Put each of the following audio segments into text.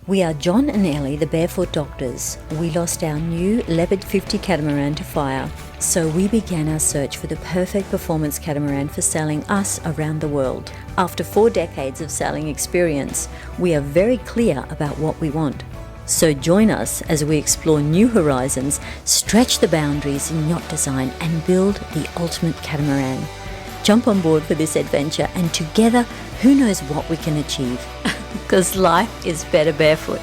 We are John and Ellie, the Barefoot Doctors. We lost our new Leopard 50 catamaran to fire, so we began our search for the perfect performance catamaran for sailing us around the world. After 4 decades of sailing experience, we are very clear about what we want. So join us as we explore new horizons, stretch the boundaries in yacht design, and build the ultimate catamaran. Jump on board for this adventure, and together, who knows what we can achieve? Because life is better barefoot.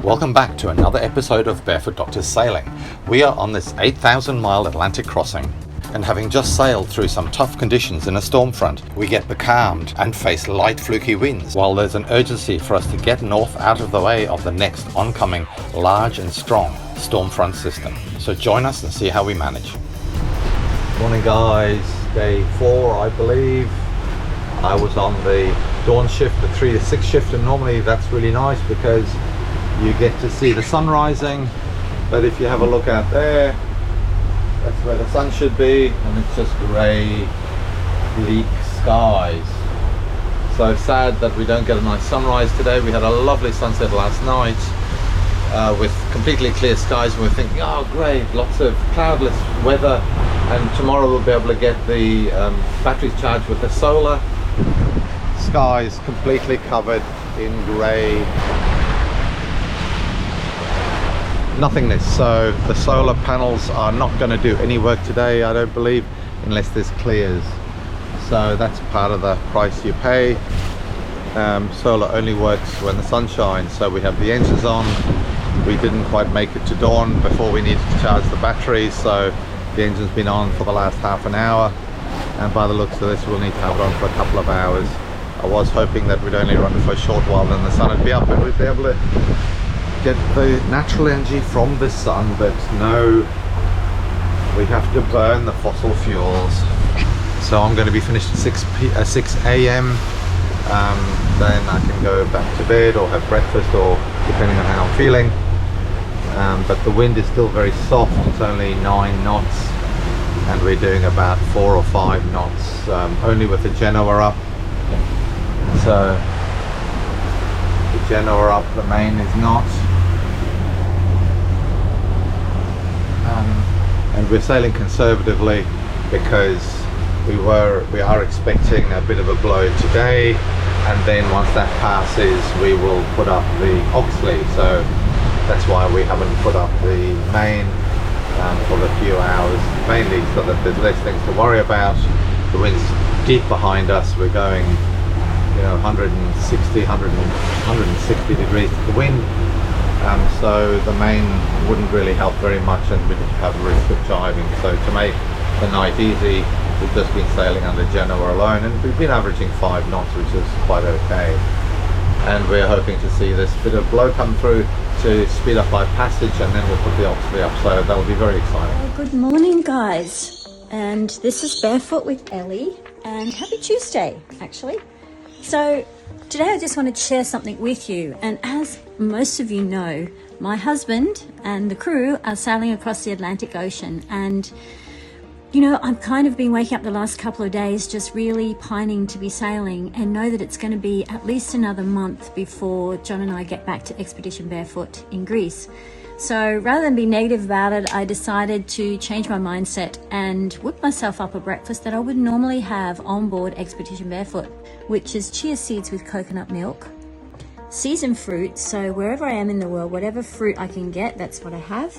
Welcome back to another episode of Barefoot Doctors Sailing. We are on this 8,000-mile Atlantic crossing, and having just sailed through some tough conditions in a storm front, we get becalmed and face light fluky winds, while there's an urgency for us to get north out of the way of the next oncoming large and strong storm front system. So join us and see how we manage. Morning guys, day 4 I believe. I was on the dawn shift, the 3 to 6 shift, and normally that's really nice because you get to see the sun rising. But if you have a look out there, that's where the sun should be, and it's just grey, bleak skies. So sad that we don't get a nice sunrise today. We had a lovely sunset last night with completely clear skies, and we're thinking, oh great, lots of cloudless weather, and tomorrow we'll be able to get the batteries charged with the solar. Skies completely covered in grey nothingness, so the solar panels are not going to do any work today, I don't believe, unless there's clears. So that's part of the price you pay. Solar only works when the sun shines, so we have the engines on. We didn't quite make it to dawn before we needed to charge the batteries, so the engine's been on for the last half an hour, and by the looks of this we'll need to have it on for a couple of hours. I was hoping that we'd only run for a short while, then the sun would be up and we'd be able to get the natural energy from the sun, but no, we have to burn the fossil fuels. So I'm going to be finished at 6 a.m. Then I can go back to bed or have breakfast, or depending on how I'm feeling. But the wind is still very soft, it's only 9 knots, and we're doing about 4 or 5 knots, only with the Genoa up. So the Genoa up, the main is not. And we're sailing conservatively because we are expecting a bit of a blow today, and then once that passes we will put up the Oxley. So that's why we haven't put up the main for a few hours, mainly so that there's less things to worry about. The wind's deep behind us, we're going 160 degrees to the wind, so the main wouldn't really help very much, and we didn't have a risk of jiving. So to make the night easy, we've just been sailing under Genoa alone, and we've been averaging 5 knots, which is quite okay. And we're hoping to see this bit of blow come through to speed up our passage, and then we'll put the Oxley up, so that'll be very exciting. Well, good morning guys, and this is Barefoot with Ellie, and happy Tuesday actually. So today I just wanted to share something with you, and as most of you know, my husband and the crew are sailing across the Atlantic Ocean, and I've kind of been waking up the last couple of days just really pining to be sailing, and know that it's going to be at least another month before John and I get back to Expedition Barefoot in Greece. So rather than be negative about it, I decided to change my mindset and whip myself up a breakfast that I would normally have on board Expedition Barefoot, which is chia seeds with coconut milk, seasoned fruit, so wherever I am in the world, whatever fruit I can get, that's what I have.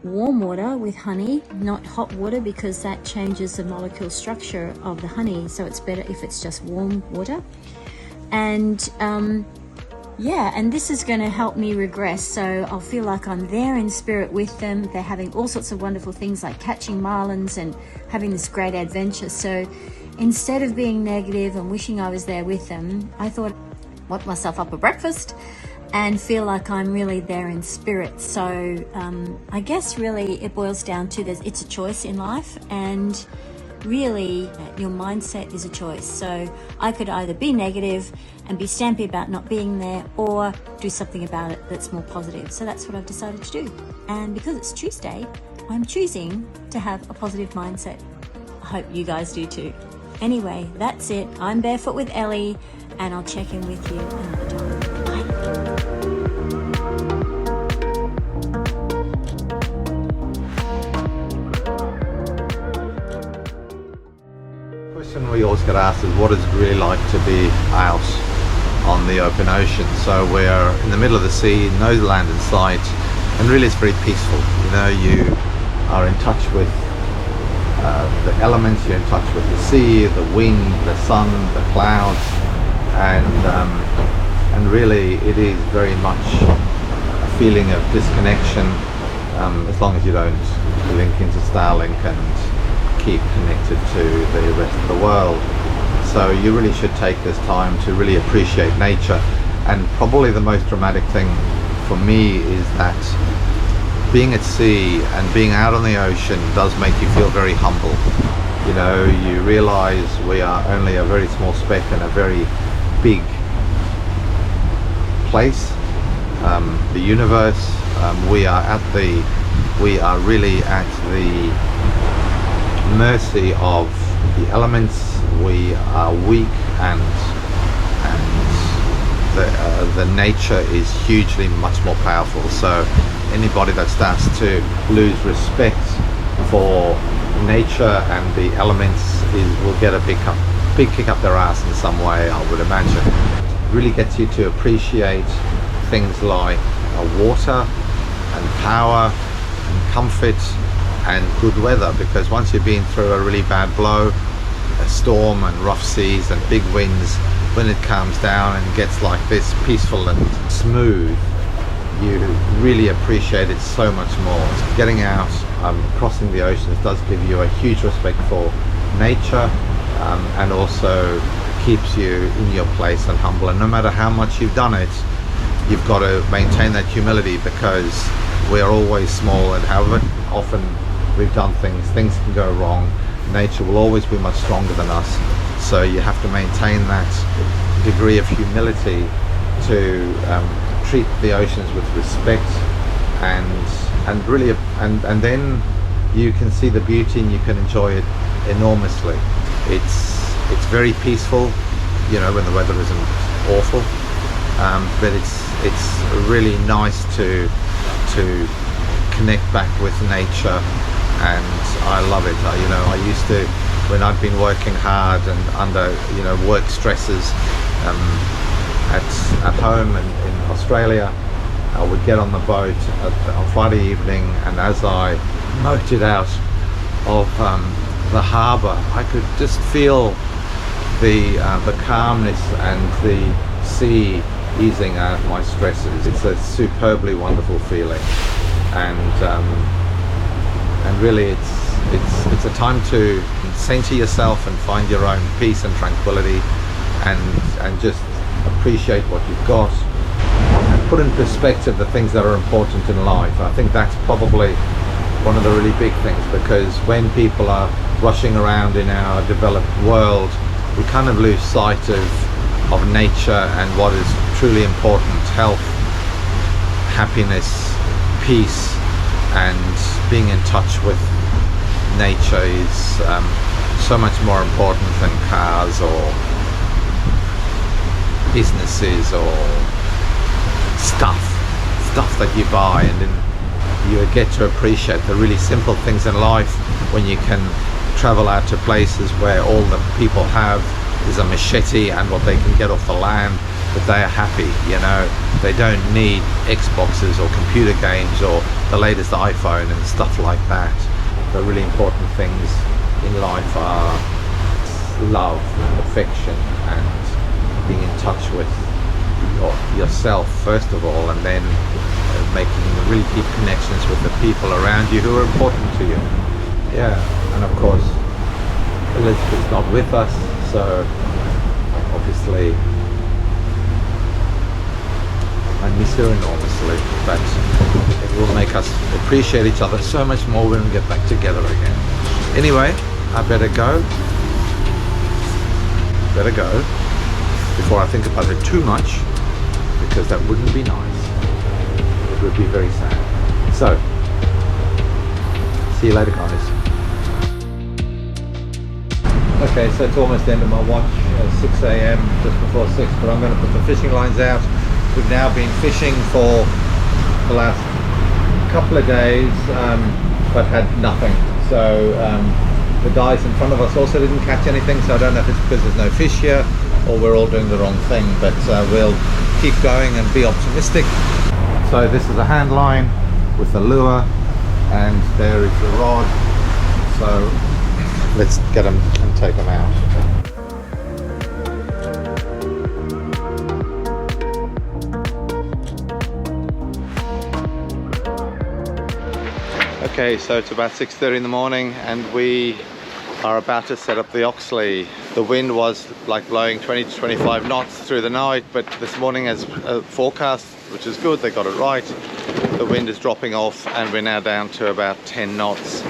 Warm water with honey, not hot water because that changes the molecule structure of the honey, so it's better if it's just warm water. And and this is going to help me regress, so I'll feel like I'm there in spirit with them. They're having all sorts of wonderful things like catching marlins and having this great adventure. So instead of being negative and wishing I was there with them, I thought I'd whip myself up a breakfast and feel like I'm really there in spirit. So I guess really it boils down to this: it's a choice in life, and really your mindset is a choice. So I could either be negative and be stampy about not being there, or do something about it that's more positive. So that's what I've decided to do, and because it's Tuesday, I'm choosing to have a positive mindset. I hope you guys do too. Anyway, that's it. I'm Barefoot with Ellie, and I'll check in with you another time. Bye. Question we always get asked is, what is it really like to be out on the open ocean? So we're in the middle of the sea, no land in sight, and really it's very peaceful. You know, you are in touch with the elements, you're in touch with the sea, the wind, the sun, the clouds, and really it is very much a feeling of disconnection, as long as you don't link into Starlink and keep connected to the rest of the world. So you really should take this time to really appreciate nature. And probably the most dramatic thing for me is that being at sea and being out on the ocean does make you feel very humble. You know, you realize we are only a very small speck in a very big place, the universe. We are really at the mercy of the elements. We are weak, and the nature is hugely much more powerful. So anybody that starts to lose respect for nature and the elements will get a big kick up their ass in some way, I would imagine. It really gets you to appreciate things like water and power and comfort and good weather, because once you've been through a really bad blow, a storm and rough seas and big winds, when it calms down and gets like this peaceful and smooth, you really appreciate it so much more. Getting out, crossing the oceans does give you a huge respect for nature, and also keeps you in your place and humble. And no matter how much you've done it, you've got to maintain that humility, because we are always small, and however often we've done things can go wrong. Nature will always be much stronger than us, so you have to maintain that degree of humility to treat the oceans with respect, and really, and then you can see the beauty and you can enjoy it enormously. It's very peaceful, you know, when the weather isn't awful, but it's really nice to connect back with nature, and I love it. I used to, when I'd been working hard and under work stresses at home and in Australia, I would get on the boat on Friday evening, and as I motored out of the harbour, I could just feel the calmness and the sea easing out my stresses. It's a superbly wonderful feeling, and really it's a time to center yourself and find your own peace and tranquility, and just appreciate what you've got, and put in perspective the things that are important in life. I think that's probably one of the really big things, because when people are rushing around in our developed world, we kind of lose sight of nature and what is truly important. Health, happiness, peace, and being in touch with nature is so much more important than cars or businesses or stuff that you buy. And then you get to appreciate the really simple things in life, when you can travel out to places where all the people have is a machete and what they can get off the land, but they are happy. They don't need Xboxes or computer games or the latest iPhone and stuff like that. The really important things in life are love, affection, and being in touch with yourself first of all, and then making really deep connections with the people around you who are important to you. And of course Elizabeth's not with us, so obviously I miss her enormously, but it will make us appreciate each other so much more when we get back together again. Anyway, I better go before I think about it too much, because that wouldn't be nice. It would be very sad. So, see you later, guys. Okay, so it's almost the end of my watch. 6 a.m. just before 6, but I'm going to put the fishing lines out. We've now been fishing for the last couple of days, but had nothing. So the guys in front of us also didn't catch anything, so I don't know if it's because there's no fish here or we're all doing the wrong thing, but we'll keep going and be optimistic. So this is a hand line with the lure, and there is the rod. So let's get them and take them out. Okay, so it's about 6:30 in the morning and we are about to set up the Oxley. The wind was like blowing 20 to 25 knots through the night, but this morning as forecast, which is good, they got it right. The wind is dropping off and we're now down to about 10 knots.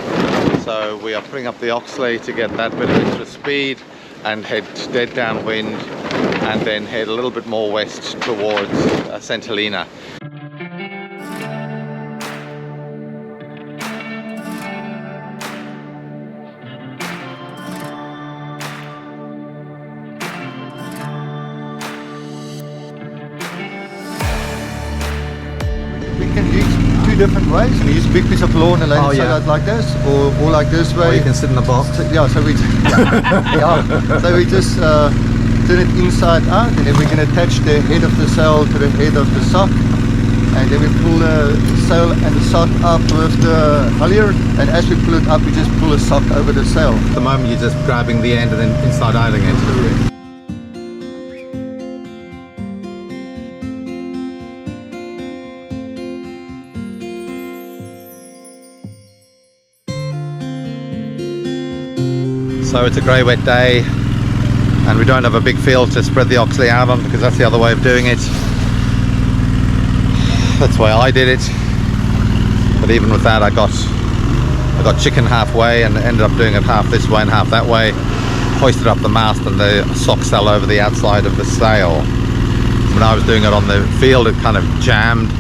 So we are putting up the Oxley to get that bit of extra speed and head dead downwind and then head a little bit more west towards Centelina. Different ways. We use a big piece of lawn and lay it out like this, or like this way. Or you can sit in the box. So, yeah, so we so we just turn it inside out, and then we can attach the head of the sail to the head of the sock, and then we pull the sail and the sock up with the halyard, and as we pull it up, we just pull the sock over the sail. At the moment you're just grabbing the end and then inside out again. So it's a grey wet day and we don't have a big field to spread the Oxley out on, because that's the other way of doing it. That's the way I did it, but even with that I got chicken halfway and ended up doing it half this way and half that way. Hoisted up the mast and the socks fell over the outside of the sail. When I was doing it on the field it kind of jammed.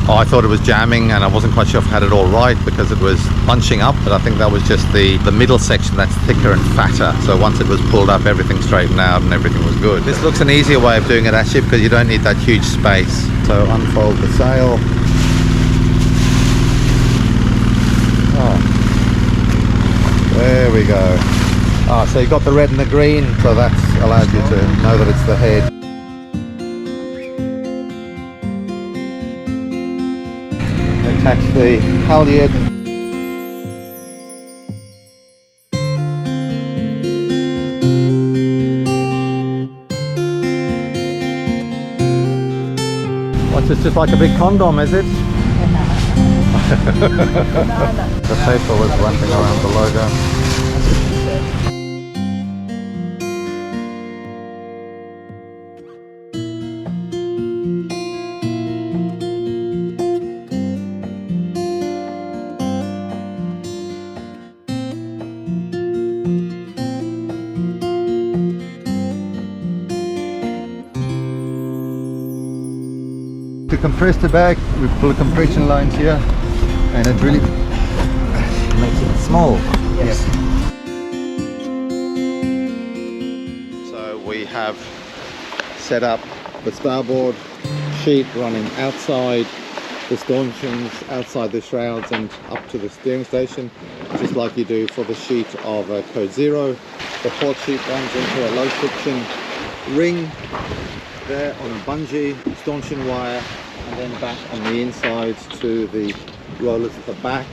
I thought it was jamming and I wasn't quite sure if I had it all right because it was bunching up, but I think that was just the middle section that's thicker and fatter. So once it was pulled up, everything straightened out and everything was good. This looks an easier way of doing it actually, because you don't need that huge space. So unfold the sail. Oh, there we go. Ah, so you got the red and the green, so that allows you to know that it's the head. Attach the halyard. What's this, just like a big condom, is it? The paper was wrapping around the logo. To compress the bag, we pull compression lines here, and it really Makes it small. yes. So we have set up the starboard sheet running outside the stanchions, outside the shrouds and up to the steering station, just like you do for the sheet of a Code Zero. The port sheet runs into a low friction ring there on a bungee, stanchion wire, and then back on the inside to the rollers at the back,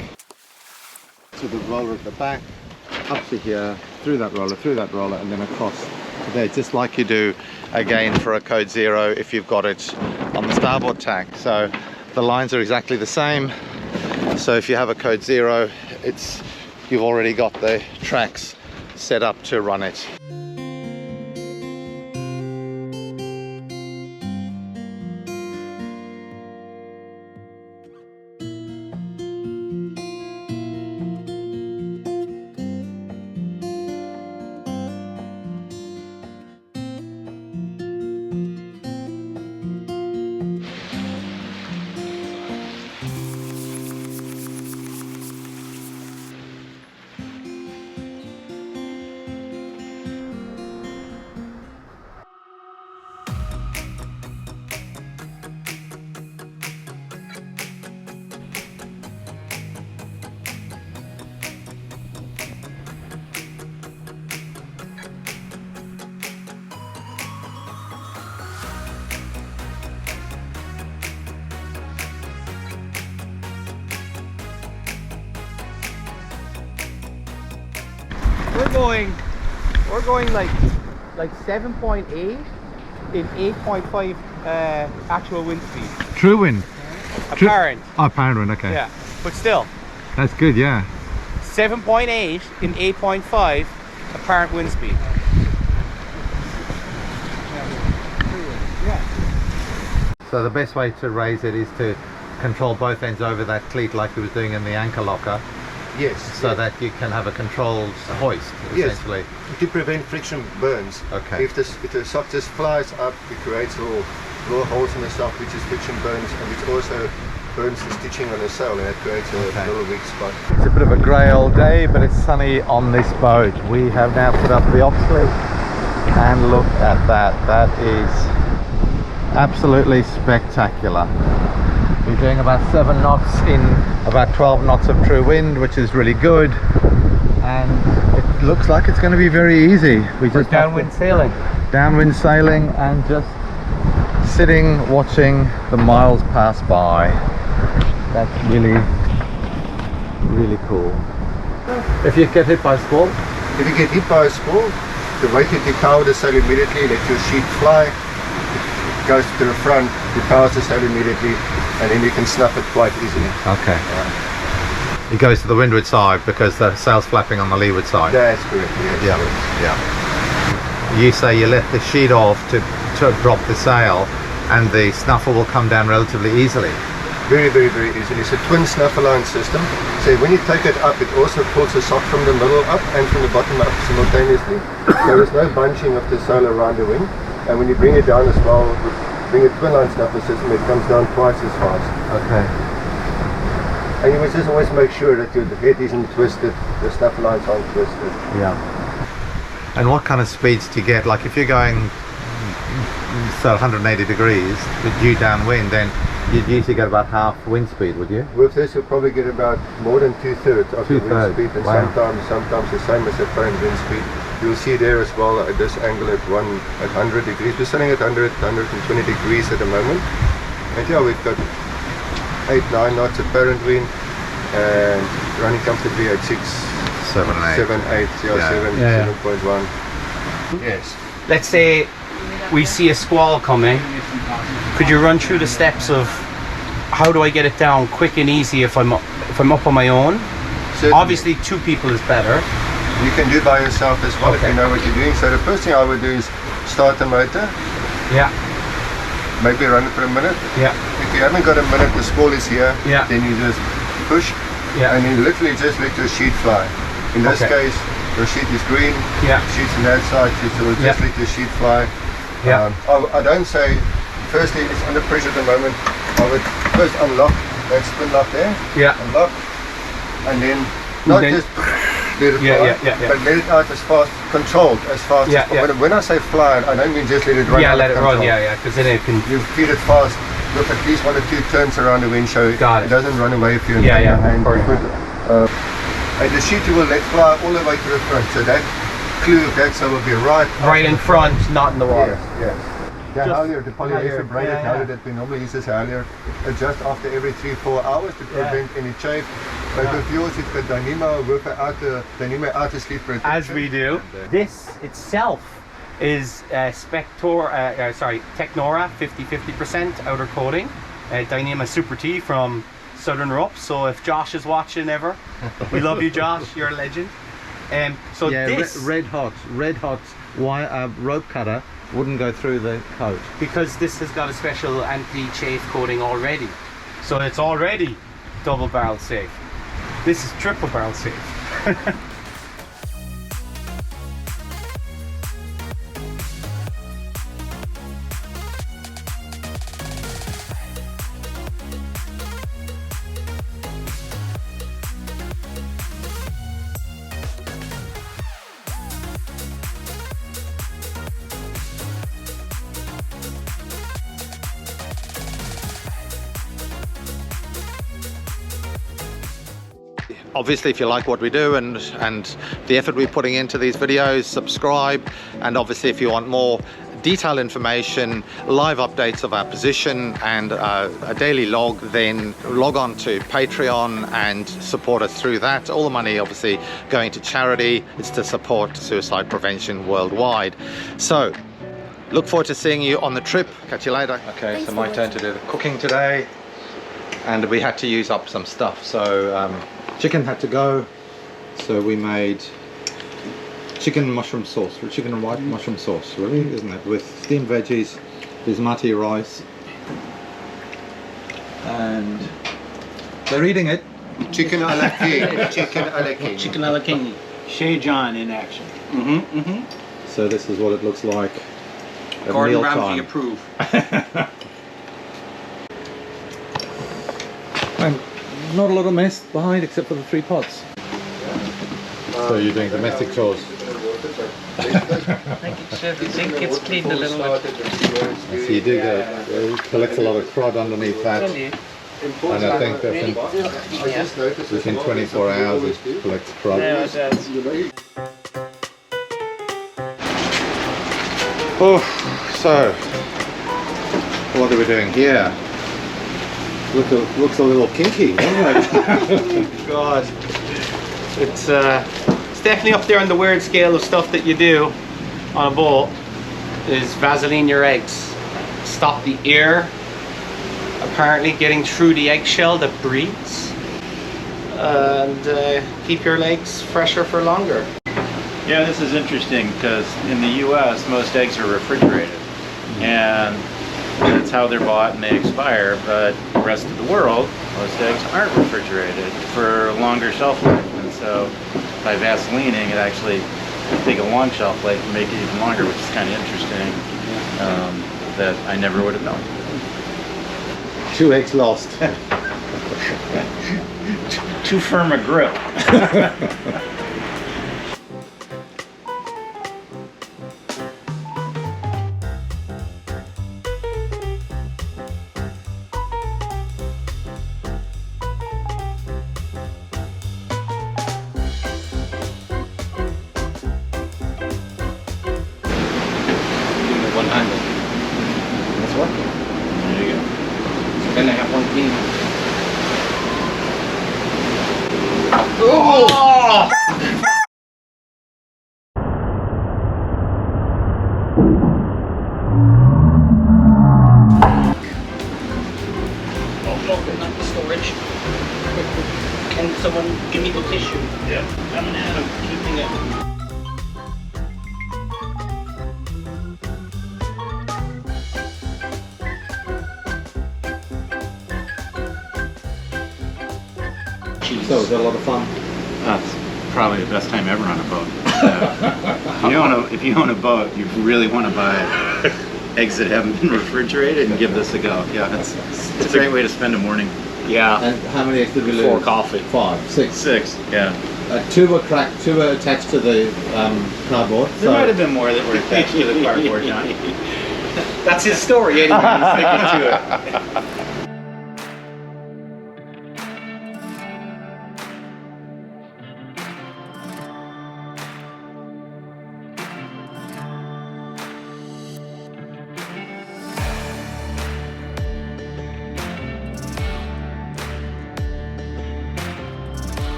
to the roller at the back, up to here, through that roller, and then across to there, just like you do again for a Code Zero if you've got it on the starboard tack. So the lines are exactly the same. So if you have a Code Zero, you've already got the tracks set up to run it. We're going like 7.8 in 8.5 actual wind speed. True wind? Apparent. Apparent wind, okay. Yeah, but still. That's good, yeah. 7.8 in 8.5 apparent wind speed. So the best way to raise it is to control both ends over that cleat like he was doing in the anchor locker. Yes. So that you can have a controlled hoist, essentially. Yes, to prevent friction burns. Okay. If the sock just flies up, it creates little holes in the sock, which is friction burns, and which also burns the stitching on the sail, and it creates a little weak spot. It's a bit of a grey old day, but it's sunny on this boat. We have now put up the Oxley, and look at that. That is absolutely spectacular. We're doing about 7 knots in about 12 knots of true wind, which is really good, and it looks like it's going to be very easy. We just Downwind sailing. Downwind sailing and just sitting watching the miles pass by. That's really cool. If you get hit by a squall? If you get hit by a squall, the way to decow the sail immediately, let your sheet fly, it goes to the front, decows the sail immediately, and then you can snuff it quite easily. Okay. It goes to the windward side because the sail's flapping on the leeward side. That's correct, yes. Yeah. You say you let the sheet off to drop the sail, and the snuffer will come down relatively easily. Very easily. It's a twin snuffer line system. So when you take it up, it also pulls the sock from the middle up and from the bottom up simultaneously. There is no bunching of the sail around the wing. And when you bring it down as well, bring a twin line snuffer system, it comes down twice as fast. Okay. And you must just always make sure that your head isn't twisted, the snuffer lines aren't twisted. Yeah. And what kind of speeds do you get? Like if you're going so 180 degrees with due downwind, then you'd usually get about half wind speed, would you? With this, you'll probably get about more than 2/3 of the wind speed, and wow. sometimes the same as the current wind speed. You'll see there as well at this angle at 100 degrees. We're sitting at 120 degrees at the moment, and yeah, we've got 8-9 knots apparent wind, and running comfortably at 6, 7 and 8. 7, 8, yeah, 7.1. Yes. Let's say we see a squall coming. Could you run through the steps of how do I get it down quick and easy if I'm up on my own? Certainly. Obviously 2 people is better. You can do it by yourself as well if you know what you're doing. So the first thing I would do is start the motor. Yeah. Maybe run it for a minute. Yeah. If you haven't got a minute, the squall is here. Yeah. Then you just push. Yeah. And you literally just let your sheet fly. In this case, your sheet is green. Yeah. Sheet's on that side, so you just let your sheet fly. Yeah. I don't say. Firstly, it's under pressure at the moment. I would first unlock that spin lock there. Yeah. Unlock, and then not just let it fly, but let it out as fast, controlled as fast as possible. When I say fly, I don't mean just let it run. Yeah, let it run. Yeah, because then it can. You feed it fast with at least 1 or 2 turns around the wind, so it doesn't run away if you're in your hand. And the sheet you will let fly all the way to the front, so that clue of that sail will be right in front, not in the water. Yes. The halyard, the polyester braided halyard that we normally use as halyard, adjust after every 3-4 hours to prevent any chafe. But with yours, it's got Dyneema with the outer sleeve protection. As we do. This itself is Technora 50% outer coating. Dyneema Super T from Southern Rope. So if Josh is watching ever, we love you, Josh. You're a legend. So this red hot wire rope cutter wouldn't go through the coat because this has got a special anti-chafe coating already, so it's already double barrel safe. This is triple barrel safe. Obviously, if you like what we do and the effort we're putting into these videos, subscribe. And obviously, if you want more detailed information, live updates of our position, and a daily log, then log on to Patreon and support us through that. All the money obviously going to charity. It's to support suicide prevention worldwide. So look forward to seeing you on the trip. Catch you later. Okay, Thanks so for my turn to do the cooking today, and we had to use up some stuff. So chicken had to go, so we made chicken mushroom sauce, chicken and white mushroom sauce, really, isn't it? With steamed veggies, basmati rice, and they're eating it. Chicken a la king. Chicken a la king. Chicken a la king. Shay John in action. So this is what it looks like at Gordon mealtime. Ramsay approve. And not a lot of mess behind except for the 3 pots. So you're doing domestic chores. Thank you, Chef. You think it's cleaned a little bit? So you do it collects a lot of crud underneath that. And I think that within 24 hours it collects crud. Yeah, it does. Oh, so what are we doing here? Looks a little kinky, doesn't it? God, it's definitely up there on the weird scale of stuff that you do on a boat. Is Vaseline your eggs, stop the air apparently getting through the eggshell that breathes, and keep your legs fresher for longer. Yeah, this is interesting because in the U.S. most eggs are refrigerated, and that's how they're bought and they expire. But the rest of the world, most eggs aren't refrigerated for a longer shelf life, and so by Vaselining, it actually take a long shelf life and make it even longer, which is kind of interesting. That I never would have known. 2 eggs lost. Too firm a grip. One-handed. That's working. There you go. Then I have one clean. Open up the storage. Can someone give me the tissue? Yeah. Coming out, I'm keeping it. So was that a lot of fun? That's probably the best time ever on a boat. If you own a boat, you really want to buy eggs that haven't been refrigerated and give this a go. Yeah, it's a great way to spend a morning. Yeah. And how many eggs did we lose? 4 coffee. 5, 6. 6, yeah. 2 were cracked, 2 were attached to the cardboard. There might have been more that were attached to the cardboard, John. That's his story anyway. He's sticking to it.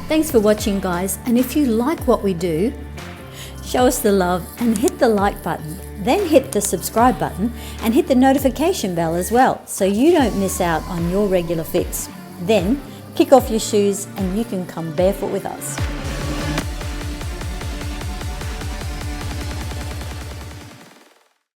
Thanks for watching, guys, and if you like what we do, show us the love and hit the like button, then hit the subscribe button and hit the notification bell as well, so you don't miss out on your regular fix. Then kick off your shoes and you can come barefoot with us.